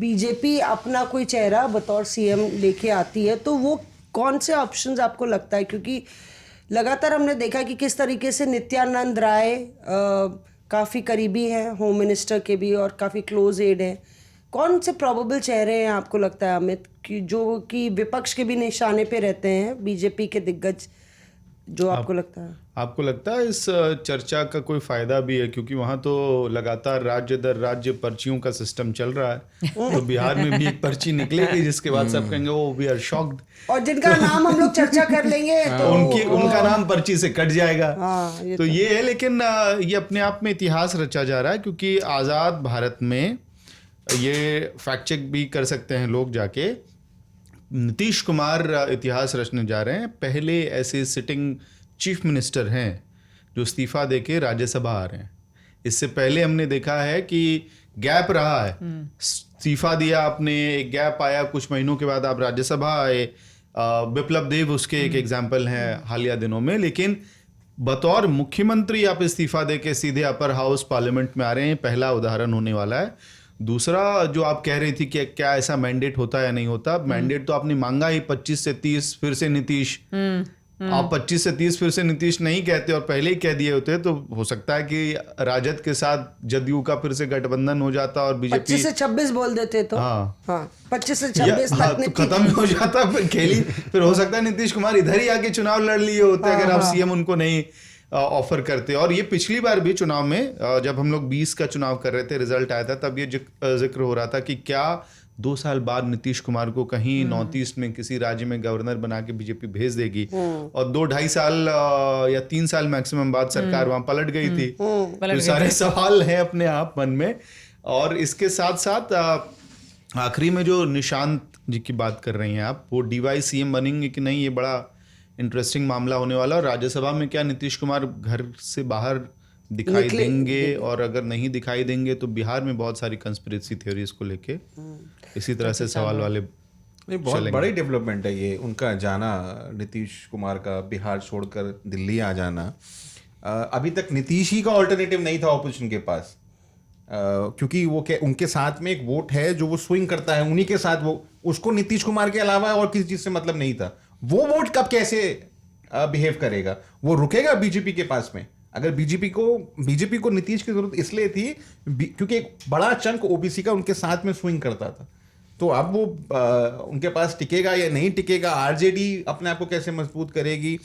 BJP अपना कोई चेहरा बतौर सीएम लेके आती है तो वो कौन से ऑप्शंस आपको लगता है? क्योंकि लगातार हमने देखा कि किस तरीके से नित्यानंद राय काफ़ी करीबी हैं होम मिनिस्टर के भी और काफ़ी क्लोज एड हैं। कौन से प्रोबेबल चेहरे हैं आपको लगता है अमित कि जो कि विपक्ष के भी निशाने पे रहते हैं, बीजेपी के दिग्गज, जो आपको लगता है? आपको लगता है इस चर्चा का कोई फायदा भी है? क्योंकि वहां तो लगातार राज्य दर राज्य पर्चियों का सिस्टम चल रहा है, तो बिहार में भी एक पर्ची निकलेगी जिसके बाद सब कहेंगे वो वी आर शॉक्ड, और जिनका नाम हम लोग चर्चा कर लेंगे तो उनका नाम पर्ची से कट जाएगा। तो ये है, लेकिन ये अपने आप में इतिहास रचा जा रहा है, क्योंकि आज़ाद भारत में ये फैक्ट चेक भी कर सकते हैं लोग जाके, नीतीश कुमार इतिहास रचने जा रहे हैं। पहले ऐसे सिटिंग चीफ मिनिस्टर हैं जो इस्तीफा देके राज्यसभा आ रहे हैं। इससे पहले हमने देखा है कि गैप रहा है, इस्तीफा दिया आपने, एक गैप आया, कुछ महीनों के बाद आप राज्यसभा आए। विप्लव देव उसके एक एग्जाम्पल हैं हालिया दिनों में। लेकिन बतौर मुख्यमंत्री आप इस्तीफा देके सीधे अपर हाउस पार्लियामेंट में आ रहे हैं, पहला उदाहरण होने वाला है। दूसरा, जो आप कह रही थी कि क्या ऐसा मैंडेट होता है या नहीं होता, मैंडेट तो आपने मांगा ही 25 से 30 फिर से नीतीश। आप 25 से 30 फिर से नीतीश नहीं कहते और पहले ही कह दिए होते तो हो सकता है कि राजद के साथ जदयू का फिर से गठबंधन हो जाता और बीजेपी 25 से 26 बोल देते तो हाँ 25 से 26 हाँ, तक तो खत्म हो जाता फिर खेली। फिर हो सकता है नीतीश कुमार इधर ही आके चुनाव लड़ लिए होते अगर आप सीएम उनको नहीं ऑफर करते। और ये पिछली बार भी चुनाव में जब हम लोग 20 का चुनाव कर रहे थे, रिजल्ट आया था, तब ये जिक्र हो रहा था कि क्या 2 साल बाद नीतीश कुमार को कहीं नॉर्थ ईस्ट में किसी राज्य में गवर्नर बना के बीजेपी भेज देगी। और 2-2.5 साल या 3 साल मैक्सिमम बाद सरकार वहां पलट गई थी। तो सारे सवाल हैं अपने आप मन में। और इसके साथ साथ आखिरी में जो निशांत जी की बात कर रही हैं आप, वो डीवाई सीएम बनेंगे कि नहीं, ये बड़ा इंटरेस्टिंग मामला होने वाला। और राज्यसभा में क्या नीतीश कुमार घर से बाहर दिखाई देंगे, और अगर नहीं दिखाई देंगे तो बिहार में बहुत सारी कंस्पिरेसी थ्योरीज को लेके इसी तरह से सवाल वाले बहुत बड़ी डेवलपमेंट है ये, उनका जाना, नीतीश कुमार का बिहार छोड़कर दिल्ली आ जाना। अभी तक नीतीश ही का ऑल्टरनेटिव नहीं था ऑपोजिशन के पास, क्योंकि वो उनके साथ में एक वोट है जो वो स्विंग करता है, उन्हीं के साथ वो, उसको नीतीश कुमार के अलावा और किसी चीज से मतलब नहीं था। वो वोट कब कैसे बिहेव करेगा, वो रुकेगा बीजेपी के पास में। अगर बीजेपी को नीतीश की जरूरत इसलिए थी क्योंकि एक बड़ा चंक ओबीसी का उनके साथ में स्विंग करता था। तो अब वो उनके पास टिकेगा या नहीं टिकेगा, आरजेडी अपने आप को कैसे मजबूत करेगी,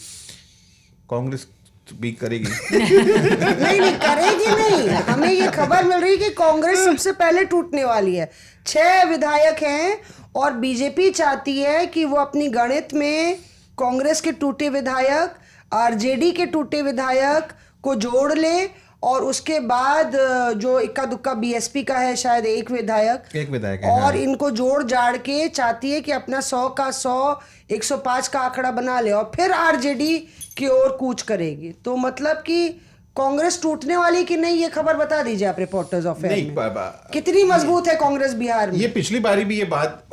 कांग्रेस भी करेगी नहीं करेगी नहीं। हमें ये खबर मिल रही है कि कांग्रेस सबसे पहले टूटने वाली है। 6 विधायक हैं और बीजेपी चाहती है कि वो अपनी गणित में कांग्रेस के टूटे विधायक, आरजेडी के टूटे विधायक को जोड़ ले, और उसके बाद जो इक्का दुक्का बीएसपी का है शायद एक विधायक है, और हाँ। इनको जोड़ जाड़ के चाहती है कि अपना 100 का 100, 105 का आंकड़ा बना ले और फिर आरजेडी की ओर कूच करेगी। तो मतलब कि कांग्रेस टूटने वाली कि नहीं, ये खबर बता दीजिए आप रिपोर्टर्स ऑफ एयर में। कितनी मजबूत है कांग्रेस बिहार में? ये पिछली बारी भी ये बात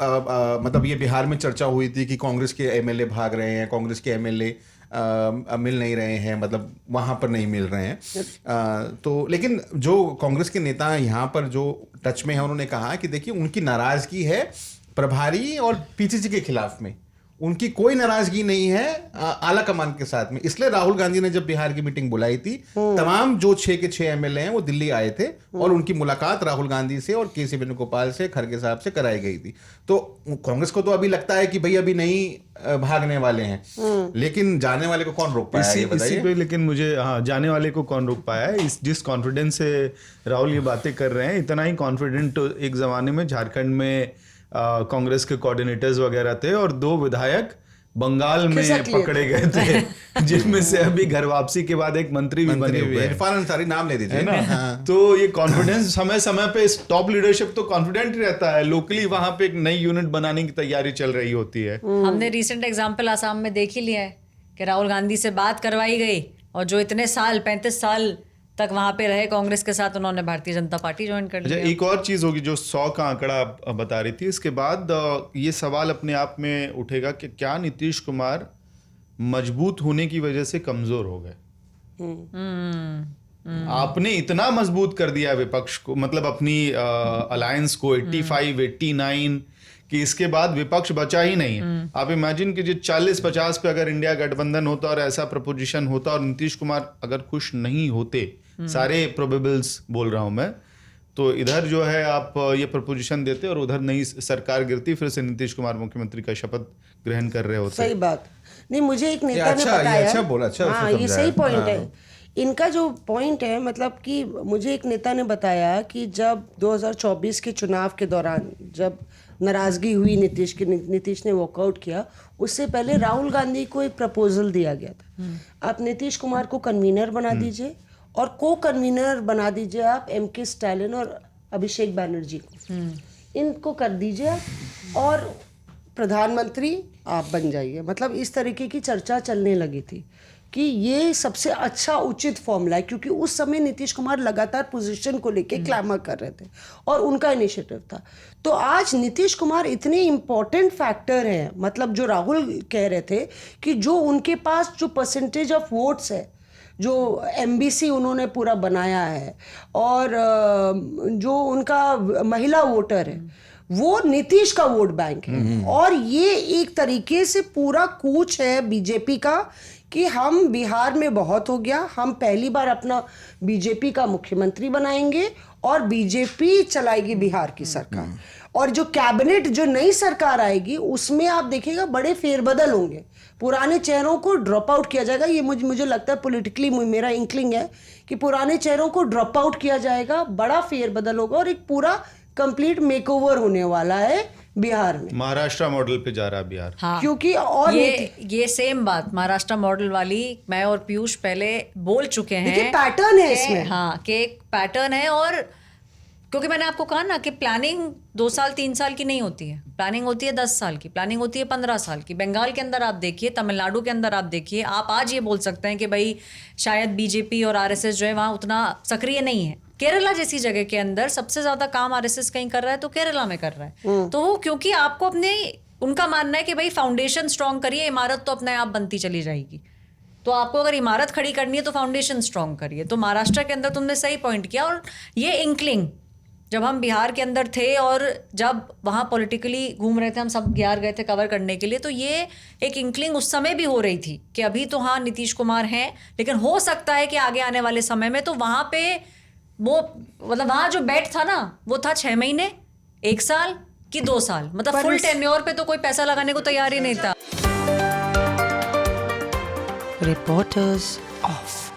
मतलब ये बिहार में चर्चा हुई थी कि कांग्रेस के एमएलए भाग रहे हैं, कांग्रेस के एमएलए मिल नहीं रहे हैं, मतलब वहां पर नहीं मिल रहे हैं। तो लेकिन जो कांग्रेस के नेता यहाँ पर जो टच में है, उन्होंने कहा कि देखिए उनकी नाराजगी है प्रभारी और पीसीसी के खिलाफ में, उनकी कोई नाराजगी नहीं है आला कमान के साथ में। इसलिए राहुल गांधी ने जब बिहार की मीटिंग बुलाई थी, तमाम जो 6 के 6 एमएलए हैं वो दिल्ली आए थे और उनकी मुलाकात राहुल गांधी से और के सी वेणुगोपाल से, खड़गे साहब से कराई गई थी। तो कांग्रेस को तो अभी लगता है कि भाई अभी नहीं भागने वाले हैं, लेकिन जाने वाले को कौन रोक पाया है, इसी पे। लेकिन मुझे जाने वाले को कौन रोक पाया है? जिस कॉन्फिडेंस से राहुल ये बातें कर रहे हैं, इतना ही कॉन्फिडेंट एक जमाने में झारखंड में कांग्रेस के कोऑर्डिनेटर्स वगैरह थे और 2 विधायक बंगाल में पकड़े गए थे, जिनमें से अभी घर वापसी के बाद एक मंत्री भी बने हुए हैं। इरफान अंसारी नाम ले दीजिए ना। हाँ। तो ये कॉन्फिडेंस समय पे टॉप लीडरशिप तो कॉन्फिडेंट ही रहता है। लोकली वहां पे एक नई यूनिट बनाने की तैयारी चल रही होती है। हमने रिसेंट एग्जाम्पल आसाम में देख ही लिया है कि राहुल गांधी से बात करवाई गई और जो इतने साल 35 साल तक वहां पे रहे कांग्रेस के साथ, उन्होंने भारतीय जनता पार्टी ज्वाइन कर लिया। एक और चीज होगी जो 100 का आंकड़ा आप बता रही थी, इसके बाद ये सवाल अपने आप में उठेगा कि क्या नीतीश कुमार मजबूत होने की वजह से कमजोर हो गए? आपने इतना मजबूत कर दिया विपक्ष को, मतलब अपनी अलायंस को 85, 89 कि इसके बाद विपक्ष बचा ही नहीं है। आप इमेजिन कीजिए 40-50 पे अगर इंडिया गठबंधन होता और ऐसा प्रपोजिशन होता और नीतीश कुमार अगर खुश नहीं होते, सारे प्रोबेबल्स बोल रहा हूं मैं, तो इधर जो है आप ये प्रपोजिशन देते और उधर नई सरकार गिरती, फिर से नीतीश कुमार मुख्यमंत्री का शपथ ग्रहण कर रहे होते। सही बात। नहीं, मुझे एक नेता ने अच्छा, ये बताया, अच्छा बोला, अच्छा हाँ, उसने ये समझाया। सही पॉइंट हाँ। है इनका। जो पॉइंट है मतलब कि मुझे एक नेता ने बताया कि जब 2024 के चुनाव के दौरान जब नाराजगी हुई नीतीश ने वॉकआउट किया, उससे पहले राहुल गांधी को एक प्रपोजल दिया गया था, आप नीतीश कुमार को कन्वीनर बना दीजिए और को कन्वीनर बना दीजिए आप एमके स्टालिन और अभिषेक बैनर्जी को, इनको कर दीजिए आप और प्रधानमंत्री आप बन जाइए। मतलब इस तरीके की चर्चा चलने लगी थी कि ये सबसे अच्छा उचित फॉर्मूला है, क्योंकि उस समय नीतीश कुमार लगातार पोजीशन को लेके क्लैमर कर रहे थे और उनका इनिशिएटिव था। तो आज नीतीश कुमार इतने इम्पोर्टेंट फैक्टर हैं, मतलब जो राहुल कह रहे थे कि जो उनके पास जो परसेंटेज ऑफ वोट्स है, जो एमबीसी उन्होंने पूरा बनाया है और जो उनका महिला वोटर है, वो नीतीश का वोट बैंक है। और ये एक तरीके से पूरा कूच है बीजेपी का कि हम बिहार में बहुत हो गया, हम पहली बार अपना बीजेपी का मुख्यमंत्री बनाएंगे और बीजेपी चलाएगी बिहार की सरकार। और जो कैबिनेट, जो नई सरकार आएगी, उसमें आप देखिएगा बड़े फेरबदल होंगे, पुराने चेहरों को ड्रॉप आउट किया जाएगा। ये मुझे लगता है पॉलिटिकली मेरा इंक्लिंग है कि पुराने चेहरों को ड्रॉप आउट किया जाएगा, बड़ा फेरबदल होगा और एक पूरा कंप्लीट मेकओवर होने वाला है बिहार में। महाराष्ट्र मॉडल पे जा रहा है बिहार। हाँ, क्योंकि और ये सेम बात महाराष्ट्र मॉडल वाली मैं और पीयूष पहले बोल चुके हैं। देखिए पैटर्न है इसमें, हाँ, कि एक पैटर्न है। और क्योंकि मैंने आपको कहा ना कि प्लानिंग 2 साल 3 साल की नहीं होती है, प्लानिंग होती है 10 साल की, प्लानिंग होती है 15 साल की। बंगाल के अंदर आप देखिए, तमिलनाडु के अंदर आप देखिए, आप आज ये बोल सकते हैं कि भाई शायद बीजेपी और आरएसएस जो है वहाँ उतना सक्रिय नहीं है। केरला जैसी जगह के अंदर सबसे ज्यादा काम आरएसएस कहीं कर रहा है तो केरला में कर रहा है। तो वो क्योंकि आपको अपने, उनका मानना है कि भाई फाउंडेशन स्ट्रांग करिए, इमारत तो अपने आप बनती चली जाएगी। तो आपको अगर इमारत खड़ी करनी है तो फाउंडेशन स्ट्रांग करिए। तो महाराष्ट्र के अंदर तुमने सही पॉइंट किया। और ये इंक्लिंग जब हम बिहार के अंदर थे और जब वहाँ पॉलिटिकली घूम रहे थे, हम सब बिहार गए थे कवर करने के लिए, तो ये एक इंक्लिंग उस समय भी हो रही थी कि अभी तो हाँ नीतीश कुमार हैं, लेकिन हो सकता है कि आगे आने वाले समय में तो वहाँ पे वो, मतलब वहाँ जो बेट था ना, वो था 6 महीने, 1 साल कि 2 साल, मतलब फुल टेन्योर पे तो कोई पैसा लगाने को तैयार ही नहीं था। Reporters of